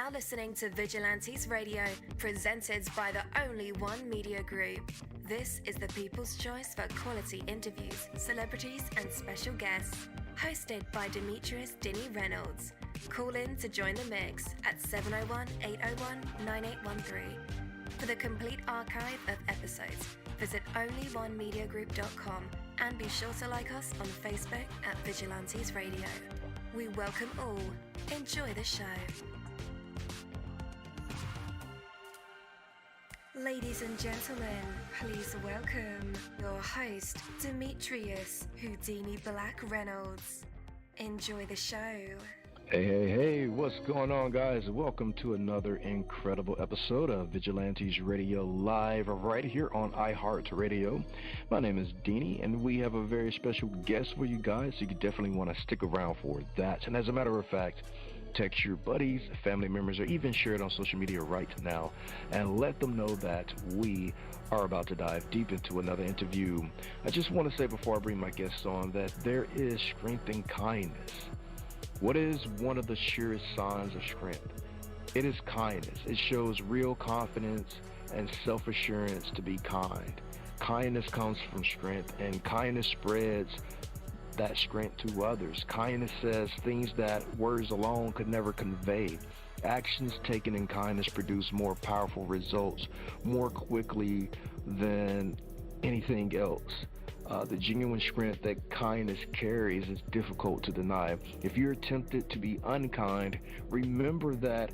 now listening to Vigilantes Radio, presented by the Only One Media Group. This is the people's choice for quality interviews, celebrities, and special guests. Hosted by Demetrius Dinny Reynolds. Call in to join the mix at 701-801-9813. For the complete archive of episodes, visit onlyonemediagroup.com and be sure to like us on Facebook at Vigilantes Radio. We welcome all. Enjoy the show. Ladies and gentlemen, please welcome your host, Demetrius Houdini Black Reynolds. Enjoy the show. Hey, what's going on, guys? Welcome to another incredible episode of Vigilantes Radio Live right here on iHeartRadio. My name is Deanie, and we have a very special guest for you guys, so you definitely want to stick around for that. And as a matter of fact, text your buddies, family members, or even share it on social media right now and let them know that we are about to dive deep into another interview. I just want to say before I bring my guests on that there is strength in kindness. What is one of the surest signs of strength? It is kindness. It shows real confidence and self-assurance to be kind. Kindness comes from strength, and kindness spreads that strength to others. Kindness says things that words alone could never convey. Actions taken in kindness produce more powerful results more quickly than anything else. The genuine strength that kindness carries is difficult to deny. If you're tempted to be unkind, remember that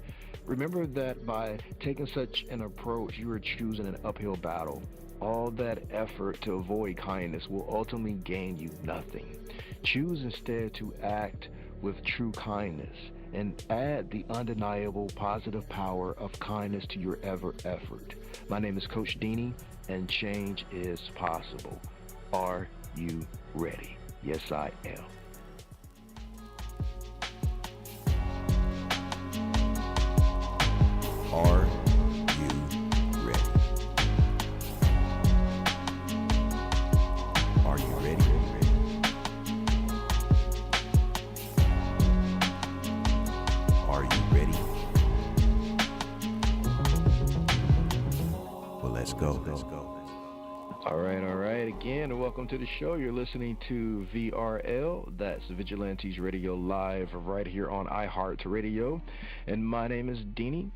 by taking such an approach, you are choosing an uphill battle. All that effort to avoid kindness will ultimately gain you nothing. Choose instead to act with true kindness and add the undeniable positive power of kindness to your effort. My name is Coach Deanie, and change is possible. Are you ready? Yes, I am. Are you ready? Are you ready? Are you ready? Well, let's go. All right. Again, welcome to the show. You're listening to VRL. That's Vigilantes Radio Live right here on iHeartRadio. And my name is Deanie.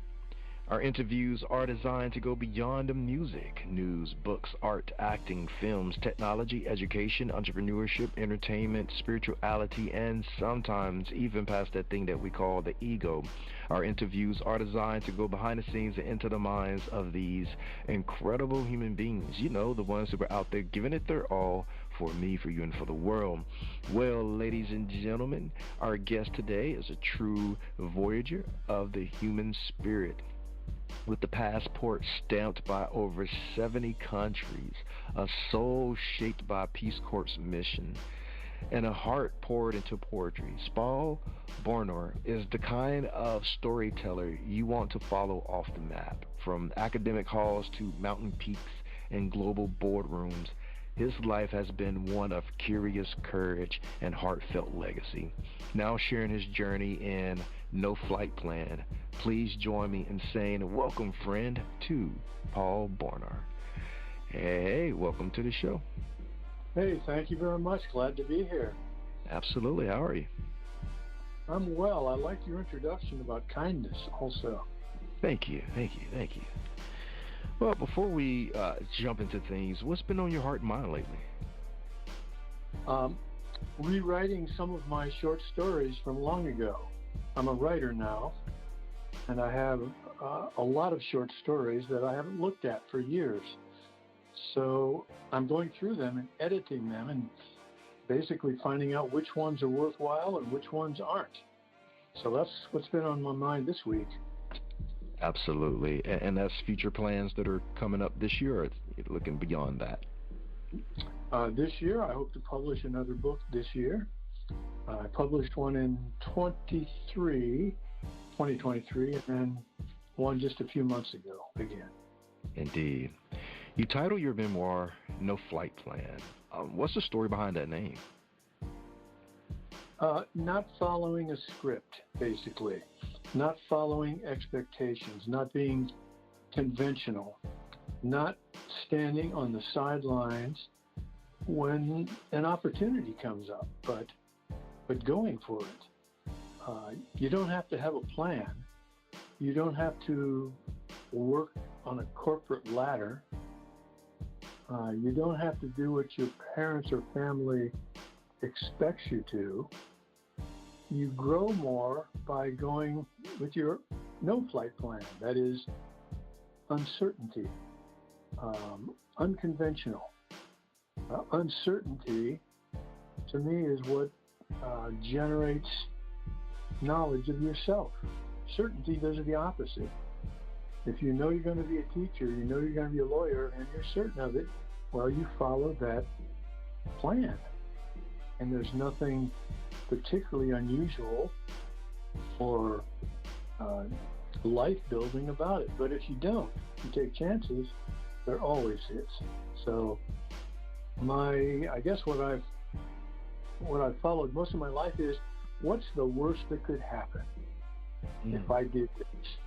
Our interviews are designed to go beyond the music, news, books, art, acting, films, technology, education, entrepreneurship, entertainment, spirituality, and sometimes even past that thing that we call the ego. Our interviews are designed to go behind the scenes and into the minds of these incredible human beings. You know, the ones who are out there giving it their all for me, for you, and for the world. Well, ladies and gentlemen, our guest today is a true voyager of the human spirit. With the passport stamped by over 70 countries, a soul shaped by a Peace Corps mission, and a heart poured into poetry, Burnore is the kind of storyteller you want to follow off the map. From academic halls to mountain peaks and global boardrooms, his life has been one of curious courage and heartfelt legacy. Now sharing his journey in No Flight Plan, please join me in saying welcome, friend, to Paul Burnore. Hey, welcome to the show. Hey, thank you very much. Glad to be here. Absolutely. How are you? I'm well. I like your introduction about kindness also. Thank you. Well, before we jump into things, what's been on your heart and mind lately? Rewriting some of my short stories from long ago. I'm a writer now, and I have a lot of short stories that I haven't looked at for years. So I'm going through them and editing them and basically finding out which ones are worthwhile and which ones aren't. So that's what's been on my mind this week. Absolutely. And that's future plans that are coming up this year, or looking beyond that? This year, I hope to publish another book this year. I published one in 2023, and then one just a few months ago again. Indeed. You title your memoir, No Flight Plan. What's the story behind that name? Not following a script, basically. not following expectations, not being conventional, not standing on the sidelines when an opportunity comes up, but going for it. You don't have to have a plan. You don't have to work on a corporate ladder. You don't have to do what your parents or family expects you to. You grow more by going with your no-flight plan. That is uncertainty, unconventional. Uncertainty, to me, is what generates knowledge of yourself. Certainty does the opposite. If you know you're going to be a teacher, you know you're going to be a lawyer, and you're certain of it, well, you follow that plan. And there's nothing particularly unusual or life building about it. But if you don't, you take chances, there always is. So I guess what I've followed most of my life is, what's the worst that could happen if I did this?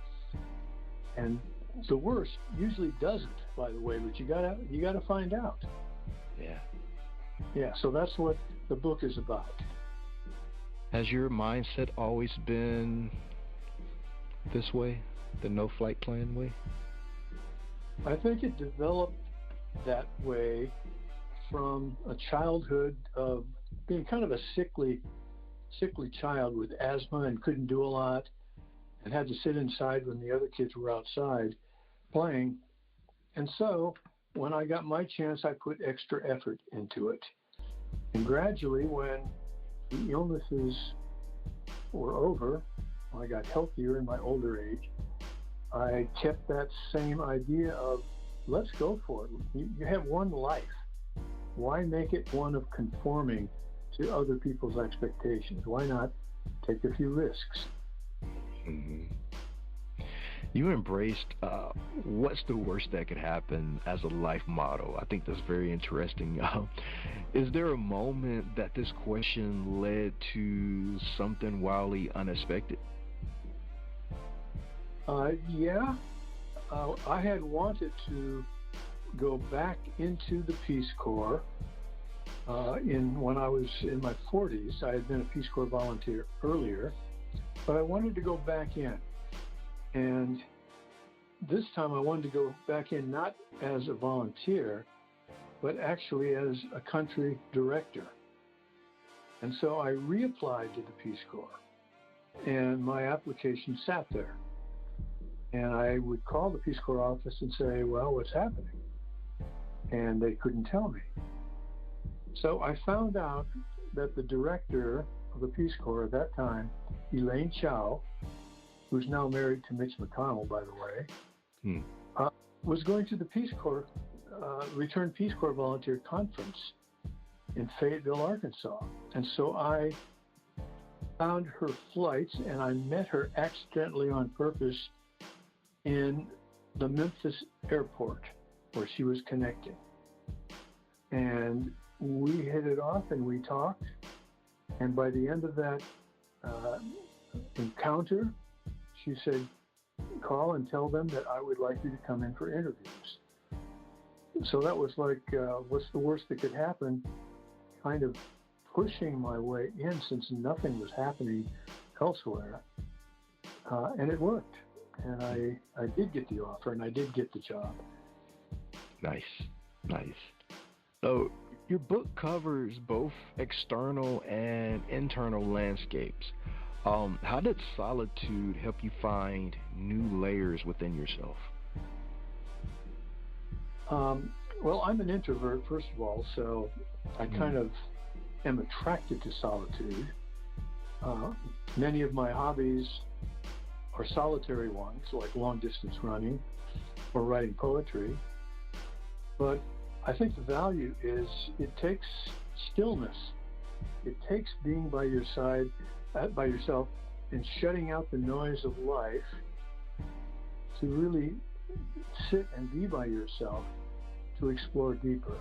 And the worst usually doesn't, by the way, but you gotta find out. Yeah, so that's what the book is about. Has your mindset always been this way, the no-flight plan way? I think it developed that way from a childhood of being kind of a sickly child with asthma and couldn't do a lot and had to sit inside when the other kids were outside playing. And so when I got my chance, I put extra effort into it. And gradually, when the illnesses were over, when I got healthier in my older age, I kept that same idea of, let's go for it. You have one life. Why make it one of conforming to other people's expectations? Why not take a few risks? Mm-hmm. You embraced what's the worst that could happen as a life motto. I think that's very interesting. Is there a moment that this question led to something wildly unexpected? Yeah. I had wanted to go back into the Peace Corps when I was in my 40s. I had been a Peace Corps volunteer earlier, but I wanted to go back in. And this time I wanted to go back in not as a volunteer, but actually as a country director. And so I reapplied to the Peace Corps, and my application sat there. And I would call the Peace Corps office and say, well, what's happening? And they couldn't tell me. So I found out that the director of the Peace Corps at that time, Elaine Chao, who's now married to Mitch McConnell, by the way, was going to the Peace Corps, Returned Peace Corps Volunteer Conference in Fayetteville, Arkansas. And so I found her flights, and I met her accidentally on purpose in the Memphis airport where she was connecting. And we hit it off and we talked. And by the end of that encounter, she said, call and tell them that I would like you to come in for interviews. So that was like, what's the worst that could happen? Kind of pushing my way in, since nothing was happening elsewhere. And it worked. And I did get the offer, and I did get the job. Nice. So your book covers both external and internal landscapes. How did solitude help you find new layers within yourself? Well, I'm an introvert, first of all, so I kind of am attracted to solitude. Many of my hobbies are solitary ones, like long-distance running or writing poetry. But I think the value is it takes stillness. It takes being by yourself and shutting out the noise of life to really sit and be by yourself to explore deeper.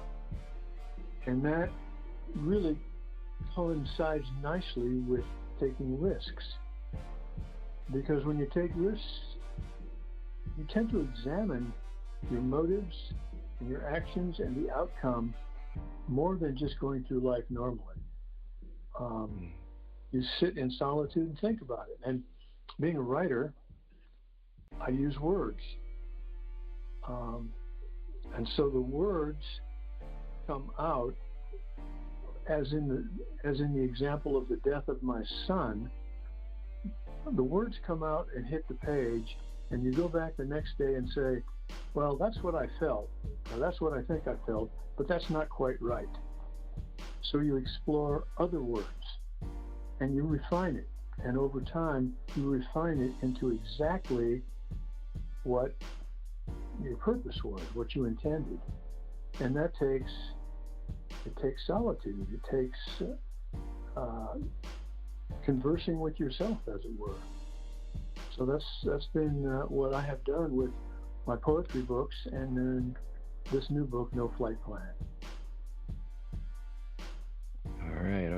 And that really coincides nicely with taking risks. Because when you take risks, you tend to examine your motives and your actions and the outcome more than just going through life normally. You sit in solitude and think about it. And being a writer, I use words. And so the words come out, as in the example of the death of my son. The words come out and hit the page, and you go back the next day and say, well, that's what I felt, or that's what I think I felt, but that's not quite right. So you explore other words, and you refine it. And over time, you refine it into exactly what your purpose was, what you intended. And that takes solitude. It takes conversing with yourself, as it were. So that's been what I have done with my poetry books, and then this new book, No Flight Plan. All right.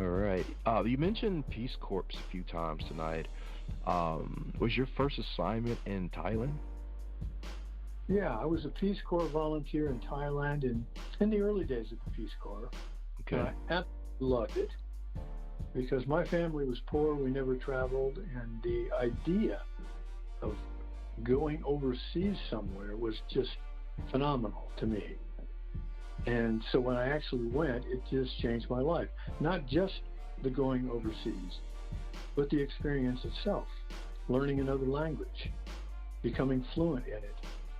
You mentioned Peace Corps a few times tonight. Was your first assignment in Thailand? Yeah, I was a Peace Corps volunteer in Thailand in the early days of the Peace Corps. Okay. And I absolutely loved it because my family was poor, we never traveled, and the idea of going overseas somewhere was just phenomenal to me. And so when I actually went, it just changed my life. Not just the going overseas, but the experience itself. Learning another language, becoming fluent in it,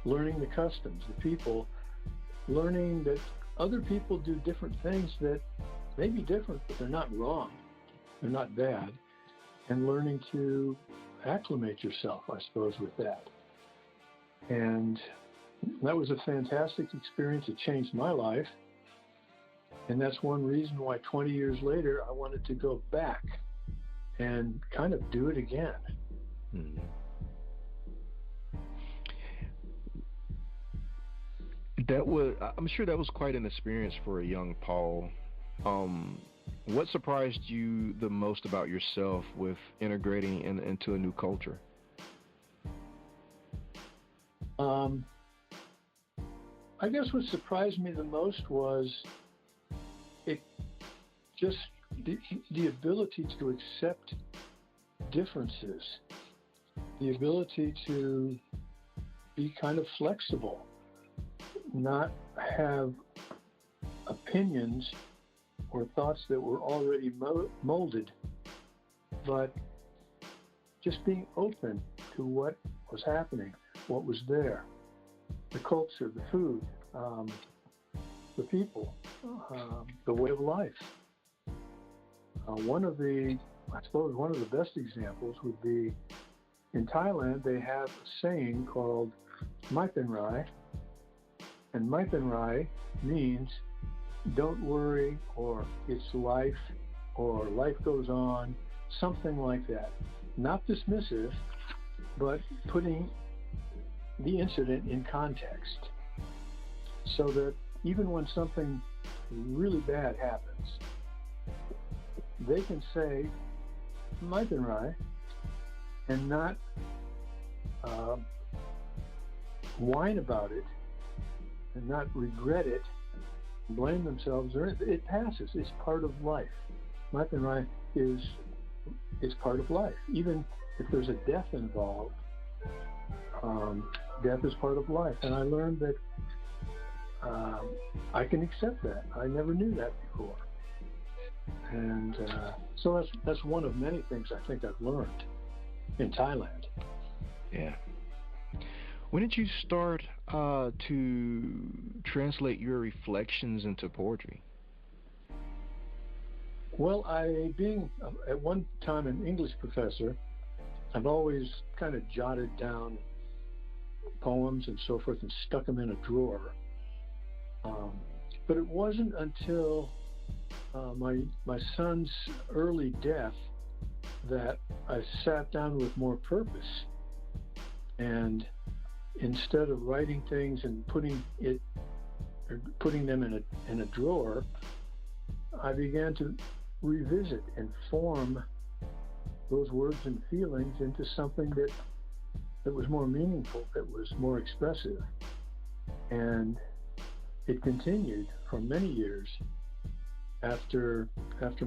learning the customs, the people, learning that other people do different things that may be different, but they're not wrong, they're not bad, and learning to acclimate yourself, I suppose, with that. And that was a fantastic experience. It changed my life. And that's one reason why 20 years later, I wanted to go back and kind of do it again. Mm-hmm. I'm sure that was quite an experience for a young Paul. What surprised you the most about yourself with integrating into a new culture? I guess what surprised me the most was the ability to accept differences, the ability to be kind of flexible, not have opinions or thoughts that were already molded, but just being open to what was happening, what was there, the culture, the food, the people, the way of life. One of the best examples would be in Thailand. They have a saying called "Mai Pen Rai," and "Mai Pen Rai" means "don't worry," or "it's life," or "life goes on," something like that. Not dismissive, but putting the incident in context, so that even when something really bad happens, they can say "Mai Pen Rai" and not whine about it and not regret it, blame themselves. It passes. It's part of life. Mai Pen Rai is part of life. Even if there's a death involved, death is part of life. And I learned that I can accept that. I never knew that before. And so that's one of many things I think I've learned in Thailand. Yeah. When did you start to translate your reflections into poetry? Well, being at one time an English professor, I've always kind of jotted down poems and so forth and stuck them in a drawer. But it wasn't until my son's early death that I sat down with more purpose. And instead of writing things and putting them in a drawer, I began to revisit and form those words and feelings into something that was more meaningful, that was more expressive. And it continued for many years after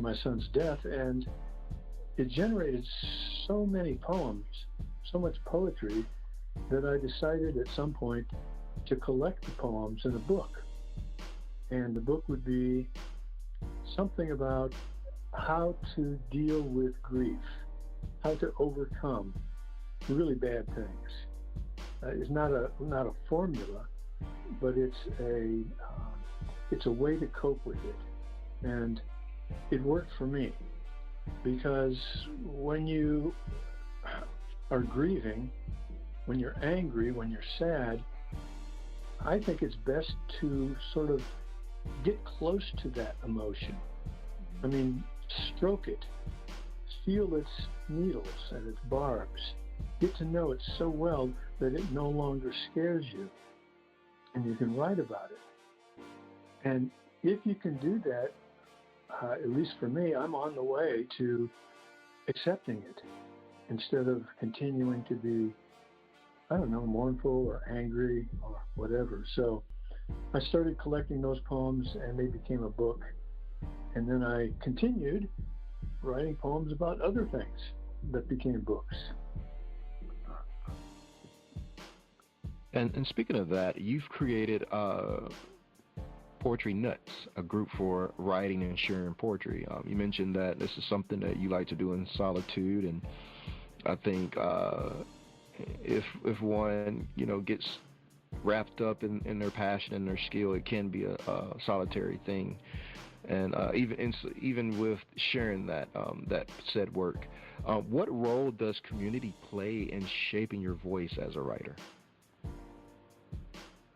my son's death, and it generated so many poems, so much poetry, that I decided at some point to collect the poems in a book. And the book would be something about how to deal with grief, how to overcome really bad things. It's not a formula, but it's a way to cope with it. And it worked for me, because when you are grieving, when you're angry, when you're sad, I think it's best to sort of get close to that emotion. I mean, stroke it, feel its needles and its barbs, get to know it so well that it no longer scares you, and you can write about it. And if you can do that, at least for me, I'm on the way to accepting it instead of continuing to be, I don't know, mournful or angry or whatever. So I started collecting those poems, and they became a book. And then I continued writing poems about other things that became books. And speaking of that, you've created Poetry Nuts, a group for writing and sharing poetry. You mentioned that this is something that you like to do in solitude, and I think if one gets wrapped up in their passion and their skill, it can be a solitary thing. And even with sharing that said work, what role does community play in shaping your voice as a writer?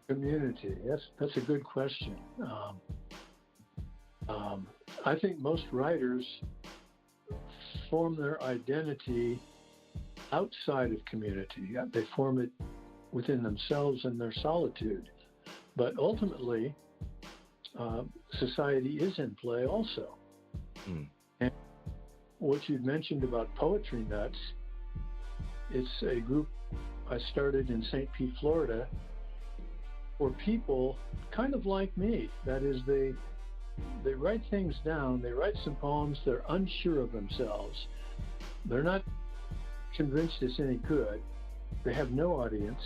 Community, that's a good question. I think most writers form their identity outside of community. They form it within themselves in their solitude. But ultimately, society is in play also. And what you mentioned about Poetry Nuts, it's a group I started in St. Pete, Florida, for people kind of like me. That is, they write things down, they write some poems, they're unsure of themselves, they're not convinced it's any good, they have no audience,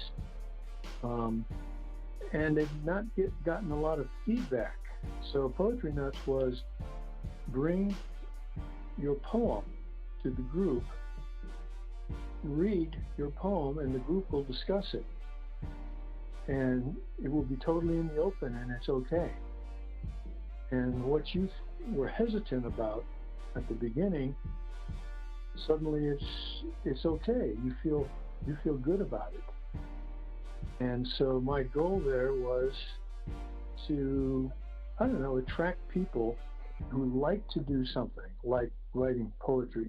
and they've not gotten a lot of feedback. So Poetry Nuts was bring your poem to the group, read your poem, and the group will discuss it. And it will be totally in the open, and it's okay. And what you were hesitant about at the beginning, suddenly it's okay. You feel good about it. And so my goal there was to, I don't know, attract people who like to do something like writing poetry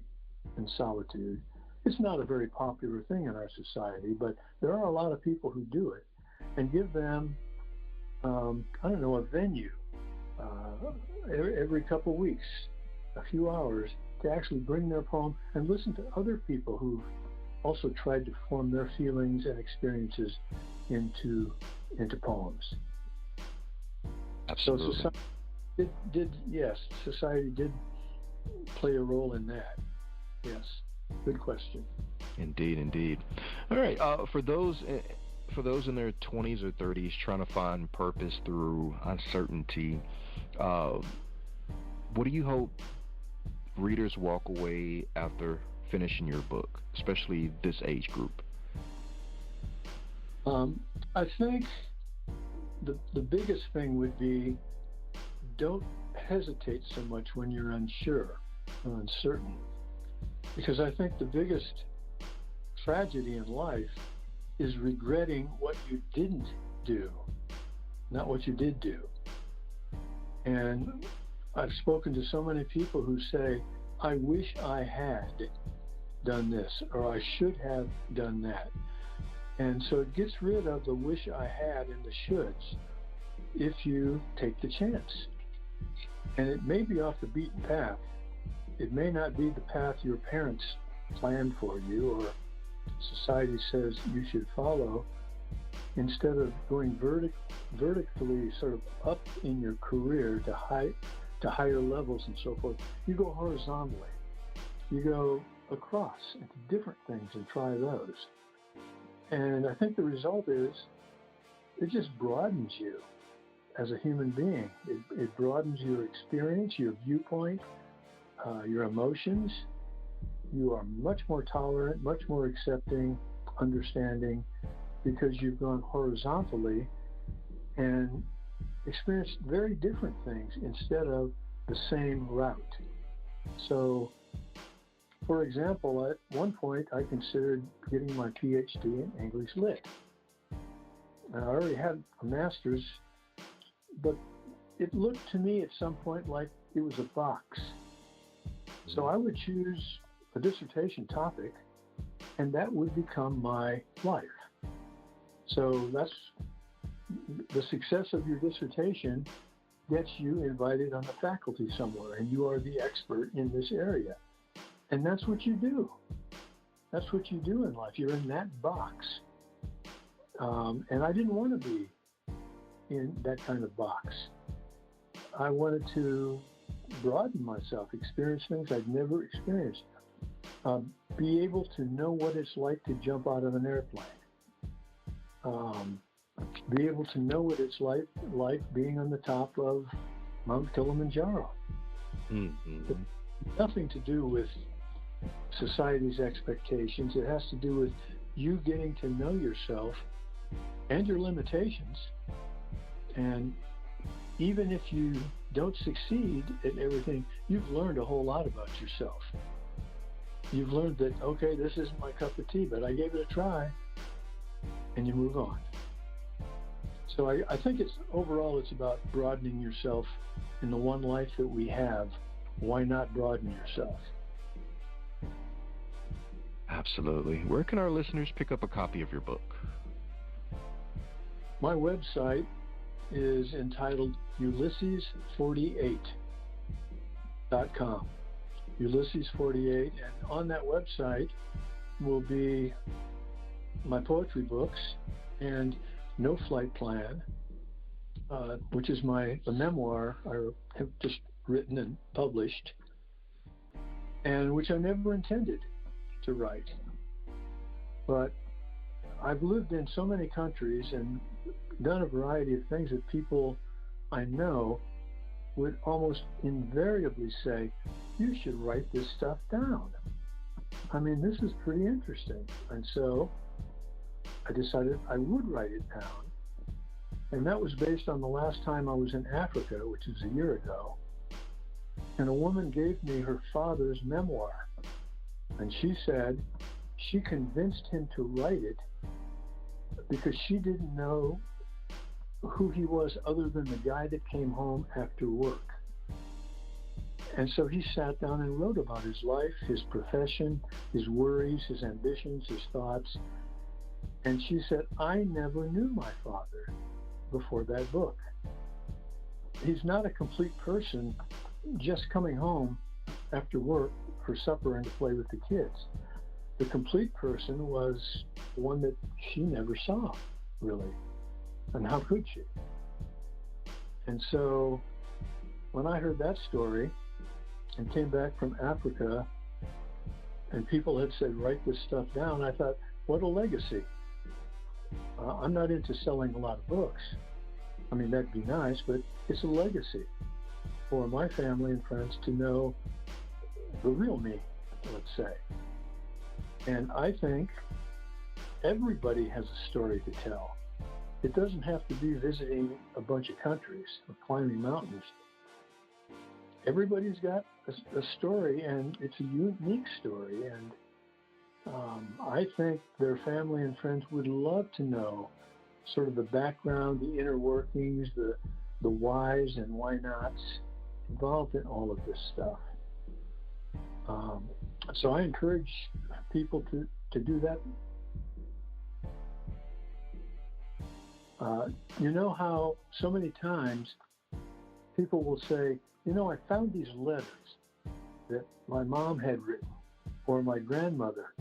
in solitude. It's not a very popular thing in our society, but there are a lot of people who do it, and give them, I don't know, a venue every couple of weeks, a few hours, to actually bring their poem and listen to other people who've also tried to form their feelings and experiences into poems. Absolutely. So society did play a role in that. Yes, good question. Indeed. All right, for those in their 20s or 30s trying to find purpose through uncertainty, what do you hope readers walk away after finishing your book, especially this age group? I think the biggest thing would be, don't hesitate so much when you're unsure or uncertain, because I think the biggest tragedy in life is regretting what you didn't do, not what you did do. And I've spoken to so many people who say, I wish I had done this, or I should have done that. And so it gets rid of the wish I had and the shoulds if you take the chance. And it may be off the beaten path. It may not be the path your parents planned for you or society says you should follow, instead of going vertically sort of up in your career to higher levels and so forth, you go horizontally. You go across into different things and try those. And I think the result is it just broadens you as a human being. It broadens your experience, your viewpoint, your emotions. You are much more tolerant, much more accepting, understanding, because you've gone horizontally and experienced very different things instead of the same route. So, for example, at one point I considered getting my PhD in English Lit. I already had a master's, but it looked to me at some point like it was a box. So I would choose a dissertation topic, and that would become my life. So that's the success of your dissertation gets you invited on the faculty somewhere, and you are the expert in this area. And that's what you do. That's what you do in life. You're in that box. And I didn't want to be in that kind of box. I wanted to broaden myself, experience things I'd never experienced, be able to know what it's like to jump out of an airplane, be able to know what it's like being on the top of Mount Kilimanjaro. Mm-hmm. Nothing to do with society's expectations. It has to do with you getting to know yourself and your limitations. And even if you don't succeed at everything, you've learned a whole lot about yourself. You've learned that, okay, this isn't my cup of tea, but I gave it a try, and you move on. So I think overall it's about broadening yourself in the one life that we have. Why not broaden yourself? Absolutely. Where can our listeners pick up a copy of your book? My website is entitled Ulysses48.com. Ulysses48, and on that website will be my poetry books and No Flight Plan, which is the memoir I have just written and published, and which I never intended to write. But I've lived in so many countries and done a variety of things that people I know would almost invariably say, you should write this stuff down. I mean, this is pretty interesting. And so I decided I would write it down. And that was based on the last time I was in Africa, which is a year ago. And a woman gave me her father's memoir. And she said she convinced him to write it because she didn't know who he was other than the guy that came home after work. And so he sat down and wrote about his life, his profession, his worries, his ambitions, his thoughts. And she said, I never knew my father before that book. He's not a complete person just coming home after work for supper and to play with the kids. The complete person was one that she never saw, really. And how could she? And so when I heard that story and came back from Africa and people had said, write this stuff down, I thought, what a legacy. I'm not into selling a lot of books. I mean, that'd be nice, but it's a legacy for my family and friends to know the real me, let's say. And I think everybody has a story to tell. It doesn't have to be visiting a bunch of countries or climbing mountains. Everybody's got a story, and it's a unique story. And I think their family and friends would love to know sort of the background, the inner workings, the whys and why nots involved in all of this stuff. So I encourage people to do that. You know how so many times people will say, you know, I found these letters that my mom had written or my grandmother,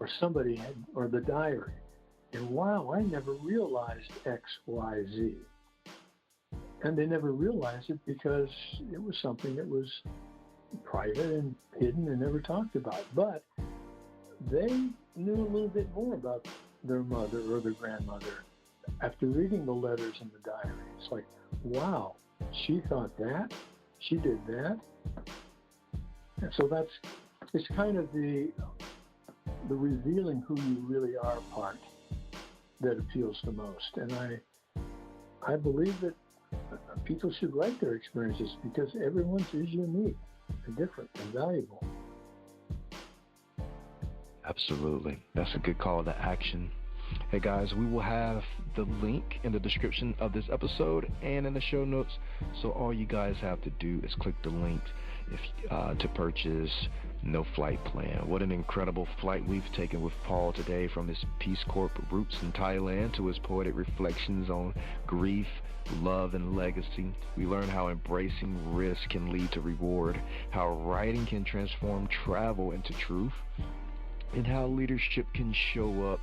or somebody had, or the diary. And wow, I never realized X, Y, Z. And they never realized it because it was something that was private and hidden and never talked about. But they knew a little bit more about their mother or their grandmother after reading the letters in the diary. It's like, wow, she thought that, she did that. And so it's kind of the revealing who you really are part that appeals the most. And I believe that people should write their experiences because everyone's is unique and different and valuable. Absolutely. That's a good call to action. Hey guys, we will have the link in the description of this episode and in the show notes. So all you guys have to do is click the link to purchase No Flight Plan. What an incredible flight we've taken with Paul today, from his Peace Corps roots in Thailand to his poetic reflections on grief, love, and legacy. We learn how embracing risk can lead to reward, how writing can transform travel into truth, and how leadership can show up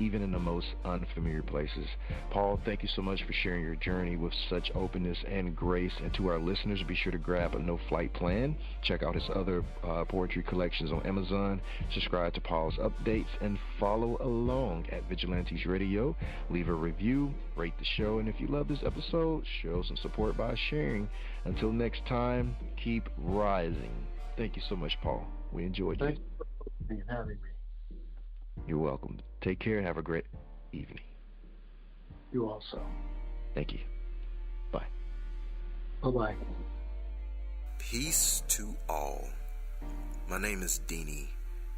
even in the most unfamiliar places. Paul, thank you so much for sharing your journey with such openness and grace. And to our listeners, be sure to grab a No Flight Plan. Check out his other poetry collections on Amazon. Subscribe to Paul's updates and follow along at Vigilantes Radio. Leave a review, rate the show, and if you love this episode, show some support by sharing. Until next time, keep rising. Thank you so much, Paul. We enjoyed you. Thank you for having me. You're welcome. Take care and have a great evening. You also. Thank you. Bye. Bye-bye. Peace to all. My name is Deanie,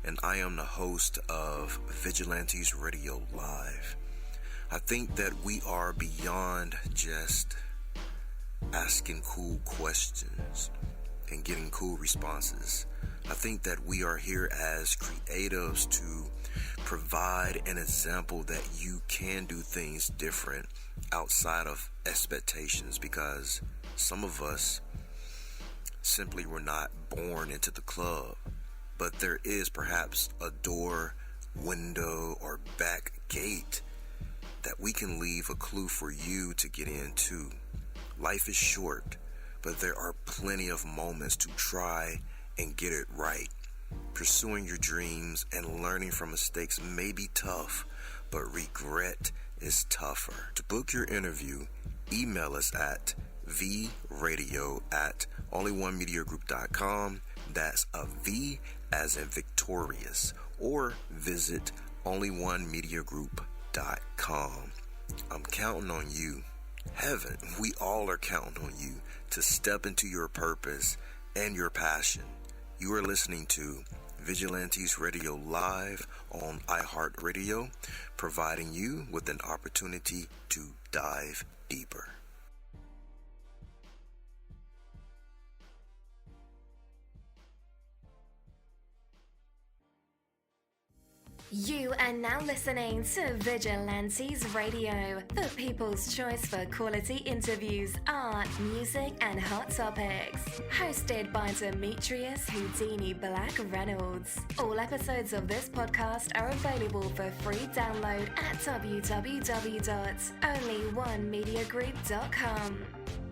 and I am the host of Vigilantes Radio Live. I think that we are beyond just asking cool questions and getting cool responses. I think that we are here as creatives to provide an example that you can do things different outside of expectations, because some of us simply were not born into the club, but there is perhaps a door, window, or back gate that we can leave a clue for you to get into. Life is short, but there are plenty of moments to try and get it right. Pursuing your dreams and learning from mistakes may be tough, but regret is tougher. To book your interview, email us at vradio@onlyonemediagroup.com. That's a V as in victorious. Or visit onlyonemediagroup.com. I'm counting on you. Heaven, we all are counting on you to step into your purpose and your passion. You are listening to Vigilantes Radio Live on iHeartRadio, providing you with an opportunity to dive deeper. You are now listening to Vigilantes Radio, the people's choice for quality interviews, art, music, and hot topics. Hosted by Demetrius Houdini Black Reynolds. All episodes of this podcast are available for free download at www.onlyonemediagroup.com.